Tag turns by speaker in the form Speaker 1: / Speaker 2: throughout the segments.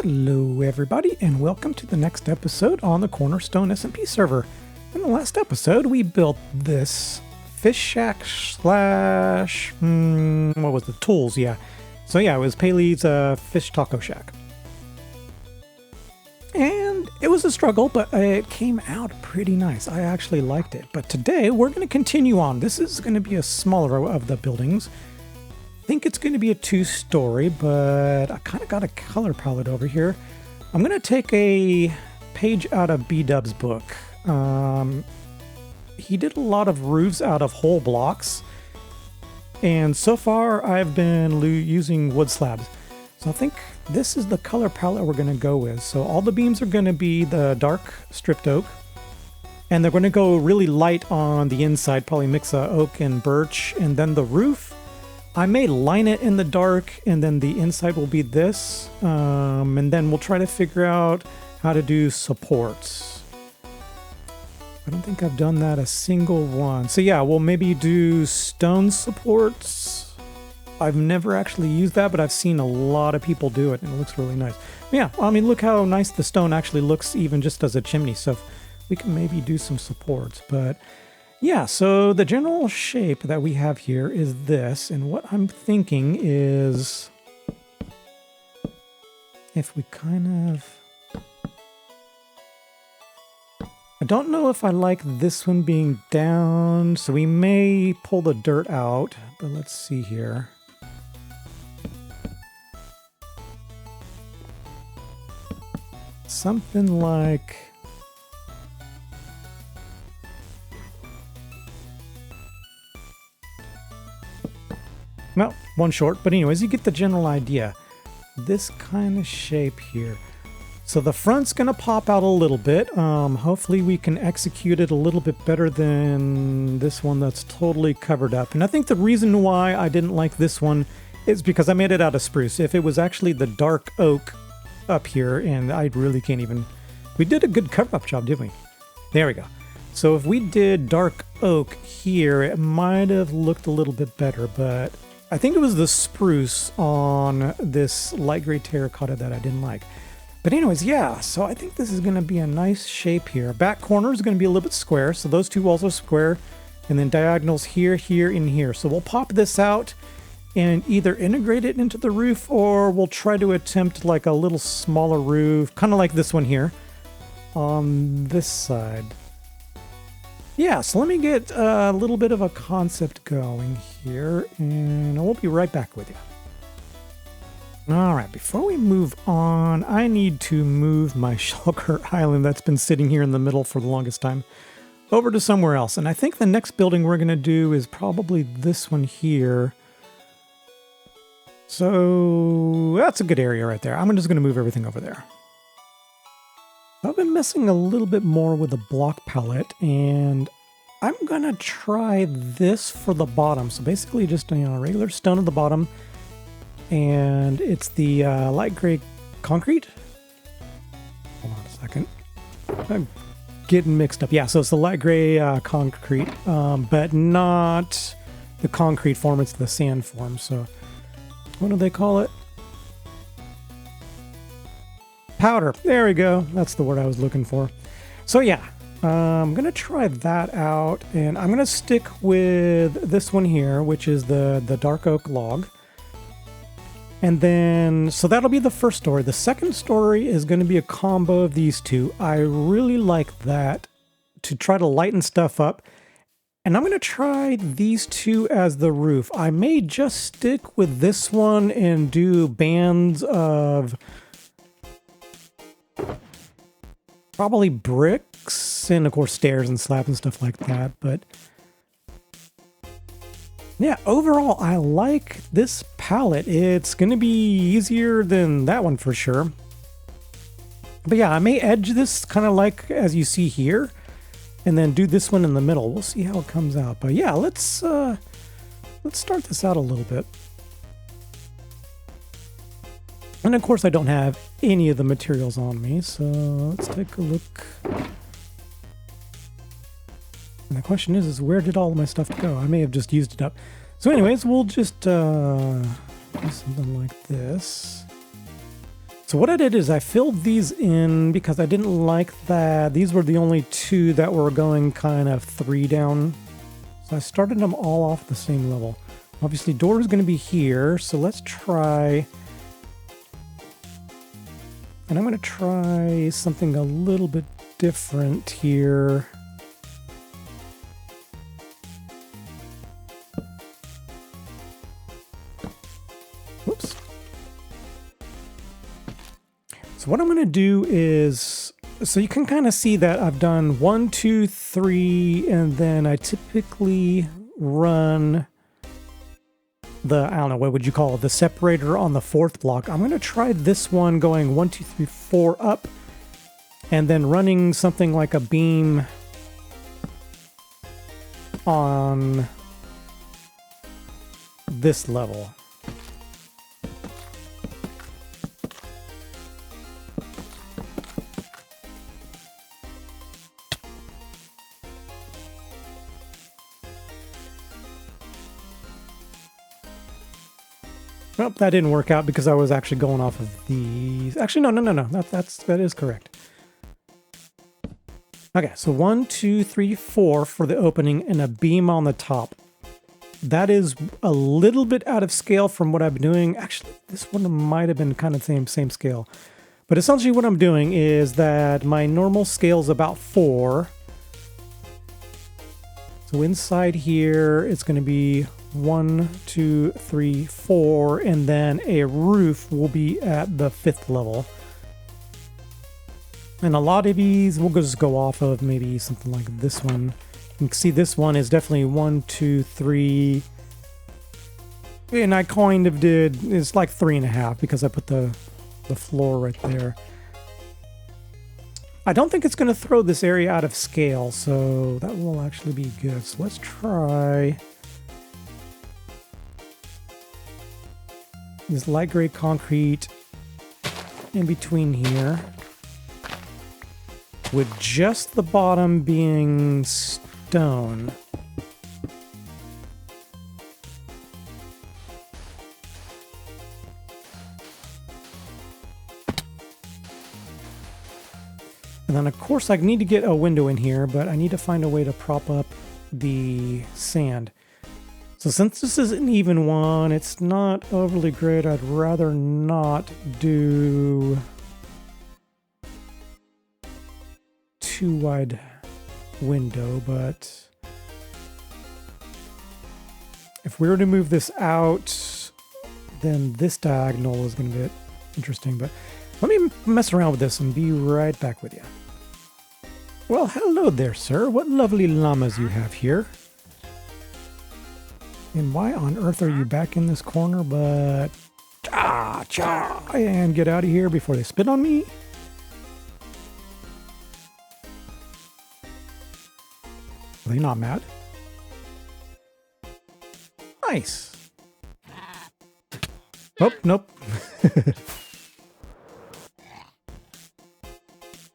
Speaker 1: Hello everybody and welcome to the next episode on the Cornerstone SMP server. In the last episode we built this fish shack slash, what was the tools, yeah. So yeah, it was Paly's fish taco shack. And it was a struggle, but it came out pretty nice. I actually liked it. But today we're going to continue on. This is going to be a smaller of the buildings. I think it's going to be a two-story, but I kind of got a color palette over here. I'm going to take a page out of B-Dub's book. He did a lot of roofs out of whole blocks, and so far I've been using wood slabs. So I think this is the color palette we're going to go with. So all the beams are going to be the dark stripped oak, and they're going to go really light on the inside, probably mix oak and birch, and then the roof, I may line it in the dark, and then the inside will be this, and then we'll try to figure out how to do supports. I don't think I've done that a single one. So yeah, we'll maybe do stone supports. I've never actually used that, but I've seen a lot of people do it, and it looks really nice. Yeah, I mean, look how nice the stone actually looks even just as a chimney, so we can maybe do some supports, but... yeah, so the general shape that we have here is this, and what I'm thinking is if we kind of... I don't know if I like this one being down, so we may pull the dirt out, but let's see here. Something like... well, one short, but anyways, you get the general idea. This kind of shape here. So the front's going to pop out a little bit. Hopefully we can execute it a little bit better than this one that's totally covered up. And I think the reason why I didn't like this one is because I made it out of spruce. If it was actually the dark oak up here, and I really can't even... we did a good cover-up job, didn't we? There we go. So if we did dark oak here, it might have looked a little bit better, but... I think it was the spruce on this light gray terracotta that I didn't like. But anyways, yeah, so I think this is going to be a nice shape here. Back corner is going to be a little bit square, so those two walls are square. And then diagonals here, here, and here. So we'll pop this out and either integrate it into the roof, or we'll try to attempt like a little smaller roof, kind of like this one here, on this side. Yeah, so let me get a little bit of a concept going here, and I will be right back with you. All right, before we move on, I need to move my shulker island that's been sitting here in the middle for the longest time over to somewhere else. And I think the next building we're going to do is probably this one here. So that's a good area right there. I'm just going to move everything over there. I've been messing a little bit more with the block palette, and I'm going to try this for the bottom. So basically just regular stone at the bottom, and it's the light gray concrete. Hold on a second. I'm getting mixed up. Yeah, so it's the light gray concrete, but not the concrete form, it's the sand form. So what do they call it? Powder. There we go. That's the word I was looking for. So yeah, I'm going to try that out, and I'm going to stick with this one here, which is the dark oak log. And then, so that'll be the first story. The second story is going to be a combo of these two. I really like that to try to lighten stuff up. And I'm going to try these two as the roof. I may just stick with this one and do bands of... probably bricks, and of course stairs and slabs and stuff like that, but yeah, overall I like this palette. It's going to be easier than that one for sure. But yeah, I may edge this kind of like as you see here, and then do this one in the middle. We'll see how it comes out. But yeah, let's start this out a little bit. And of course I don't have any of the materials on me, so let's take a look. And the question is where did all of my stuff go? I may have just used it up. So anyways, we'll just do something like this. So what I did is I filled these in because I didn't like that. These were the only two that were going kind of 3 down. So I started them all off at the same level. Obviously, door is going to be here. So let's try. And I'm going to try something a little bit different here. Whoops. So what I'm going to do is, so you can kind of see that I've done 1, 2, 3, and then I typically run the, I don't know, what would you call it, the separator on the 4th block. I'm going to try this one going 1, 2, 3, 4 up, and then running something like a beam on this level. Well, that didn't work out because I was actually going off of these. Actually, no. That is correct. Okay, so 1, 2, 3, 4 for the opening and a beam on the top. That is a little bit out of scale from what I've been doing. Actually, this one might have been kind of the same scale. But essentially what I'm doing is that my normal scale is about 4. So inside here, it's going to be 1, 2, 3, 4, and then a roof will be at the 5th level. And a lot of these we'll just go off of maybe something like this one. You can see this one is definitely 1, 2, 3. And I kind of did, it's like 3.5 because I put the floor right there. I don't think it's going to throw this area out of scale, so that will actually be good. So let's try this light gray concrete in between here, with just the bottom being stone. And then of course I need to get a window in here, but I need to find a way to prop up the sand. So since this is an even one, it's not overly great. I'd rather not do too wide window, but if we were to move this out, then this diagonal is going to be interesting. But let me mess around with this and be right back with you. Well, hello there, sir. What lovely llamas you have here. And why on earth are you back in this corner? But and get out of here before they spit on me. Are they not mad? Nice. Oh, nope.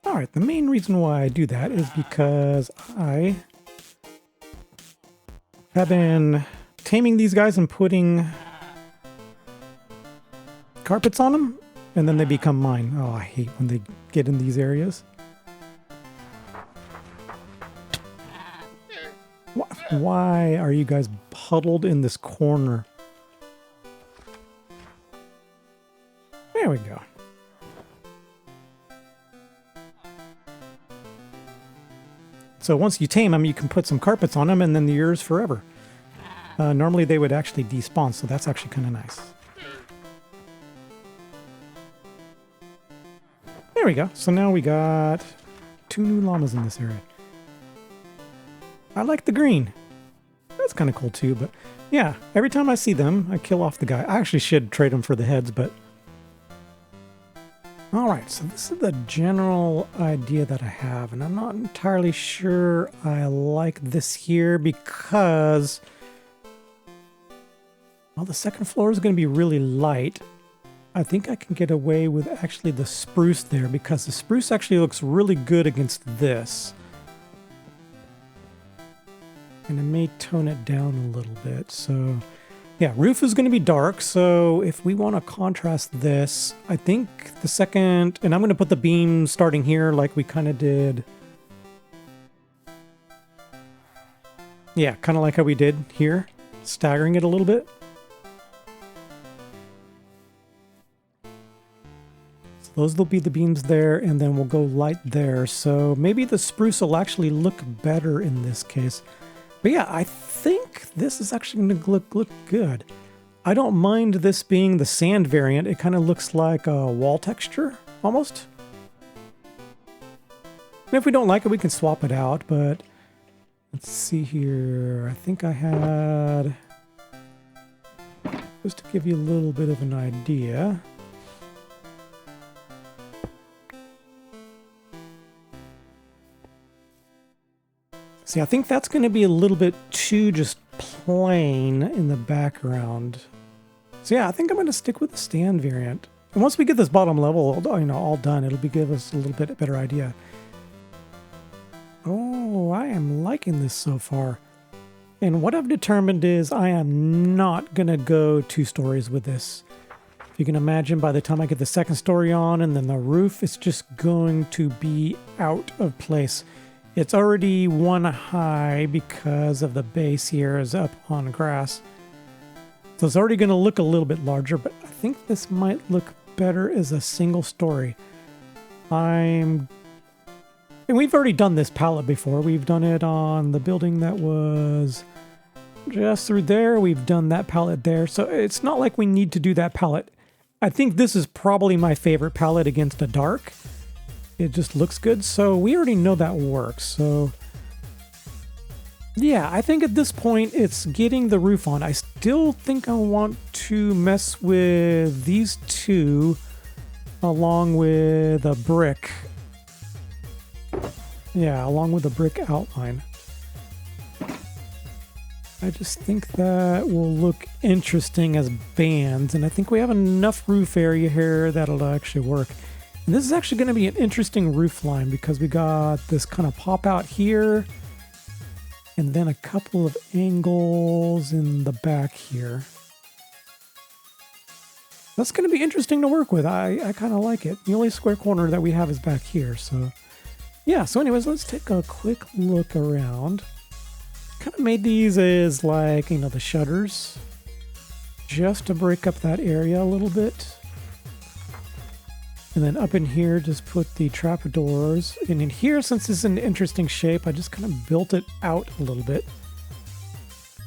Speaker 1: All right, the main reason why I do that is because I have been taming these guys and putting carpets on them, and then they become mine. Oh, I hate when they get in these areas. Why are you guys huddled in this corner? There we go. So once you tame them, you can put some carpets on them, and then they're yours forever. Normally they would actually despawn, so that's actually kind of nice. There we go. So now we got 2 new llamas in this area. I like the green. That's kind of cool too, but yeah, every time I see them, I kill off the guy. I actually should trade them for the heads, but... Alright, so this is the general idea that I have, and I'm not entirely sure I like this here because... Well, the second floor is going to be really light. I think I can get away with actually the spruce there because the spruce actually looks really good against this. And I may tone it down a little bit. So Yeah, roof is going to be dark, so if we want to contrast this, I think the second, and I'm going to put the beam starting here like we kind of did. Yeah, kind of like how we did here, staggering it a little bit. So those will be the beams there, and then we'll go light there. So maybe the spruce will actually look better in this case. But yeah, I think this is actually going to look good. I don't mind this being the sand variant. It kind of looks like a wall texture, almost. And if we don't like it, we can swap it out, but let's see here. I think I had, just to give you a little bit of an idea. See, I think that's going to be a little bit too just plain in the background. So yeah, I think I'm going to stick with the stand variant. And once we get this bottom level, you know, all done, it'll give us a little bit better idea. Oh, I am liking this so far. And what I've determined is I am not going to go 2 stories with this. If you can imagine, by the time I get the second story on and then the roof, it's just going to be out of place. It's already 1 high because of the base here is up on grass. So it's already going to look a little bit larger, but I think this might look better as a single story. And we've already done this palette before. We've done it on the building that was just through there. We've done that palette there. So it's not like we need to do that palette. I think this is probably my favorite palette against a dark. It just looks good. So we already know that works. So yeah, I think at this point it's getting the roof on. I still think I want to mess with these 2 along with a brick. Yeah, along with a brick outline. I just think that will look interesting as bands, and I think we have enough roof area here that'll actually work. And this is actually going to be an interesting roof line because we got this kind of pop out here and then a couple of angles in the back here. That's going to be interesting to work with. I kind of like it. The only square corner that we have is back here. So yeah, so anyways, let's take a quick look around. Kind of made these as like, you know, the shutters just to break up that area a little bit. And then up in here, just put the trapdoors. And in here, since this is an interesting shape, I just kind of built it out a little bit.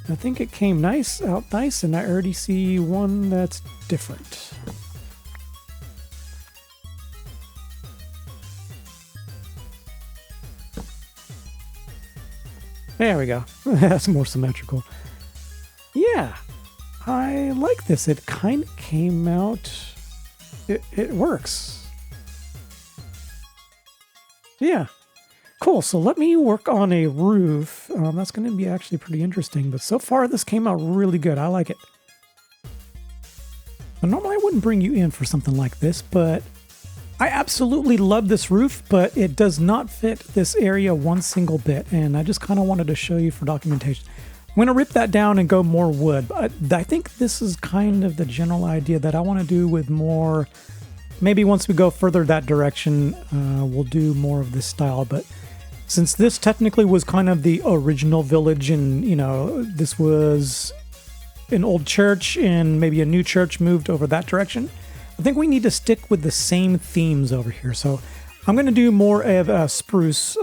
Speaker 1: I think it came out nice, and I already see one that's different. There we go. That's more symmetrical. Yeah, I like this. It kind of came out... It works. Yeah, cool. So let me work on a roof. That's going to be actually pretty interesting. But so far, this came out really good. I like it. But normally, I wouldn't bring you in for something like this, but I absolutely love this roof, but it does not fit this area one single bit. And I just kind of wanted to show you for documentation. I'm going to rip that down and go more wood. But I think this is kind of the general idea that I want to do with more. Maybe once we go further that direction, we'll do more of this style. But since this technically was kind of the original village and, you know, this was an old church and maybe a new church moved over that direction, I think we need to stick with the same themes over here. So I'm going to do more of a spruce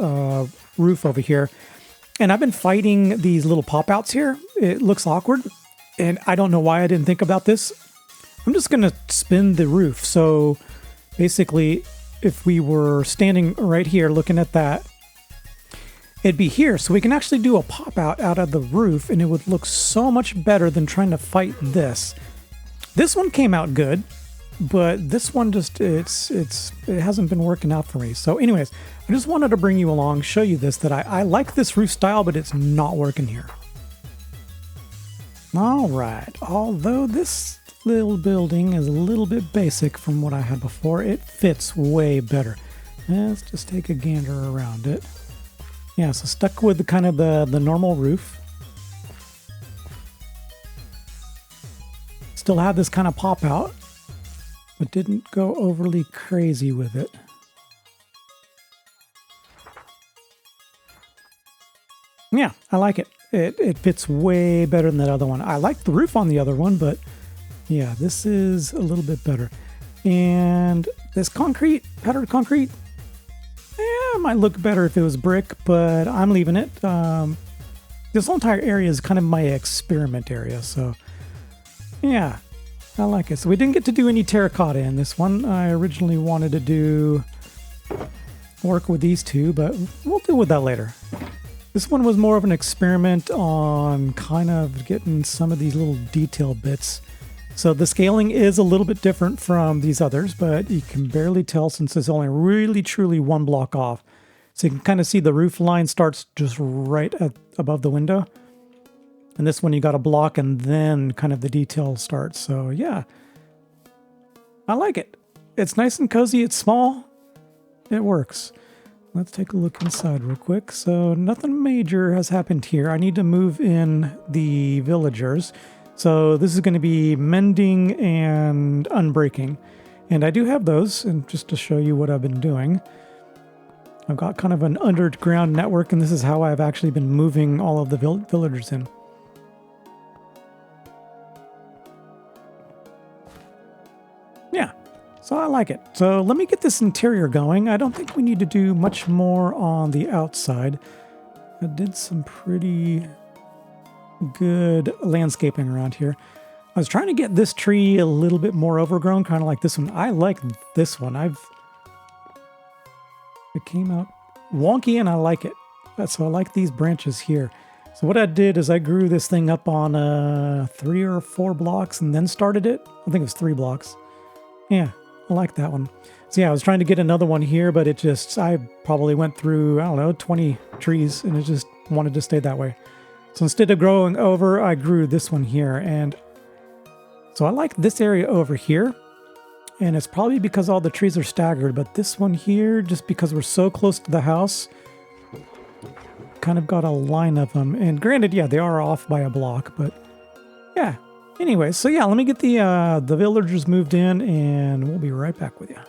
Speaker 1: roof over here. And I've been fighting these little pop-outs here. It looks awkward. And I don't know why I didn't think about this. I'm just going to spin the roof. So basically, if we were standing right here looking at that, it'd be here. So we can actually do a pop-out out of the roof, and it would look so much better than trying to fight this. This one came out good, but this one just, it hasn't been working out for me. So anyways, I just wanted to bring you along, show you this, that I like this roof style, but it's not working here. All right, although this little building is a little bit basic from what I had before, it fits way better. Let's just take a gander around it. Yeah, so stuck with the kind of the normal roof. Still had this kind of pop out, but didn't go overly crazy with it. Yeah, I like it. It fits way better than that other one. I like the roof on the other one, but yeah, this is a little bit better. And this concrete, powdered concrete, it might look better if it was brick, but I'm leaving it. This whole entire area is kind of my experiment area, so yeah, I like it. So we didn't get to do any terracotta in this one. I originally wanted to do work with these two, but we'll deal with that later. This one was more of an experiment on kind of getting some of these little detail bits. So the scaling is a little bit different from these others, but you can barely tell since it's only really truly one block off. So you can kind of see the roof line starts just right above the window. And this one you got a block and then kind of the detail starts. So yeah, I like it. It's nice and cozy. It's small. It works. Let's take a look inside real quick. So nothing major has happened here. I need to move in the villagers. So this is going to be mending and unbreaking. And I do have those, and just to show you what I've been doing. I've got kind of an underground network, and this is how I've actually been moving all of the villagers in. Yeah. So I like it. So let me get this interior going. I don't think we need to do much more on the outside. I did some pretty good landscaping around here. I was trying to get this tree a little bit more overgrown, kind of like this one. I like this one. It came out wonky and I like it. So I like these branches here. So what I did is I grew this thing up on 3 or 4 blocks and then started it. I think it was 3 blocks. Yeah. I like that one. So yeah, I was trying to get another one here, but I probably went through, I don't know, 20 trees and it just wanted to stay that way. So instead of growing over, I grew this one here. And so I like this area over here. And it's probably because all the trees are staggered, but this one here, just because we're so close to the house, kind of got a line of them. And granted, yeah, they are off by a block, but yeah. Anyway, so yeah, let me get the villagers moved in and we'll be right back with you.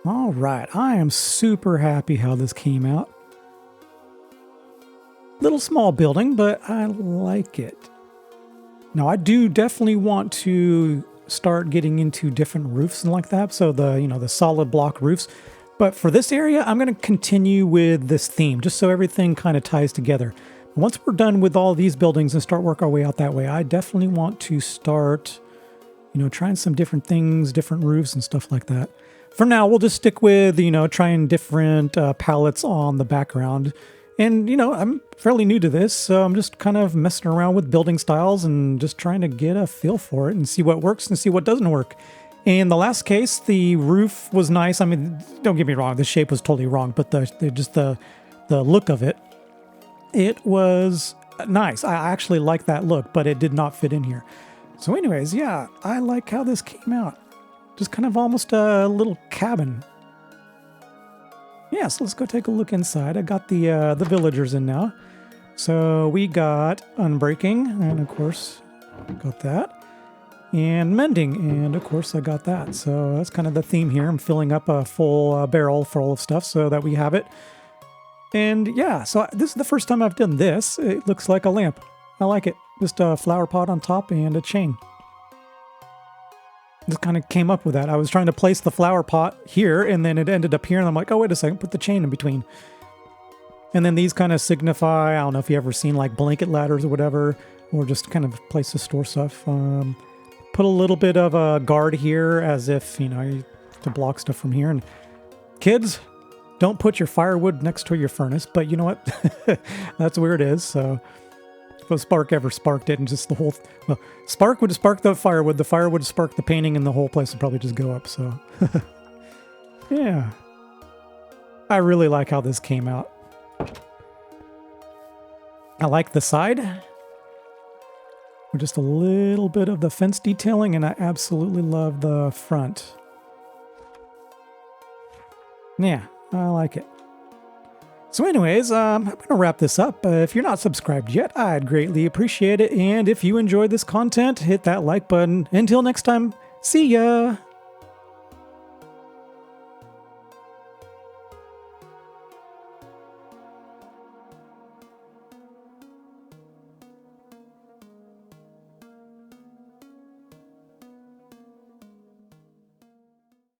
Speaker 1: All right, I am super happy how this came out. Little small building, but I like it. Now, I do definitely want to start getting into different roofs and like that. So the solid block roofs. But for this area, I'm going to continue with this theme just so everything kind of ties together. Once we're done with all these buildings and start work our way out that way, I definitely want to start, trying some different things, different roofs and stuff like that. For now, we'll just stick with, trying different palettes on the background. And, I'm fairly new to this, so I'm just kind of messing around with building styles and just trying to get a feel for it and see what works and see what doesn't work. In the last case, the roof was nice. I mean, don't get me wrong, the shape was totally wrong, but the look of it, it was nice. I actually like that look, but it did not fit in here. So anyways, yeah, I like how this came out. Just kind of almost a little cabin. Yeah, so let's go take a look inside. I got the villagers in now. So we got unbreaking, and of course, got that. And mending, and of course I got that. So that's kind of the theme here. I'm filling up a full barrel full of stuff so that we have it. And yeah, so this is the first time I've done this. It looks like a lamp. I like it. Just a flower pot on top and a chain. Just kind of came up with that. I was trying to place the flower pot here, and then it ended up here, and I'm like, oh, wait a second, put the chain in between. And then these kind of signify, I don't know if you ever seen like blanket ladders or whatever, or just kind of place to store stuff. Put a little bit of a guard here as if, to block stuff from here. And kids, don't put your firewood next to your furnace, but you know what? That's where it is. So if a spark ever sparked it and just the whole... spark would spark the firewood would spark the painting, and the whole place would probably just go up. So yeah. I really like how this came out. I like the side. With just a little bit of the fence detailing, and I absolutely love the front. Yeah. I like it. So anyways, I'm going to wrap this up. If you're not subscribed yet, I'd greatly appreciate it. And if you enjoyed this content, hit that like button. Until next time, see ya!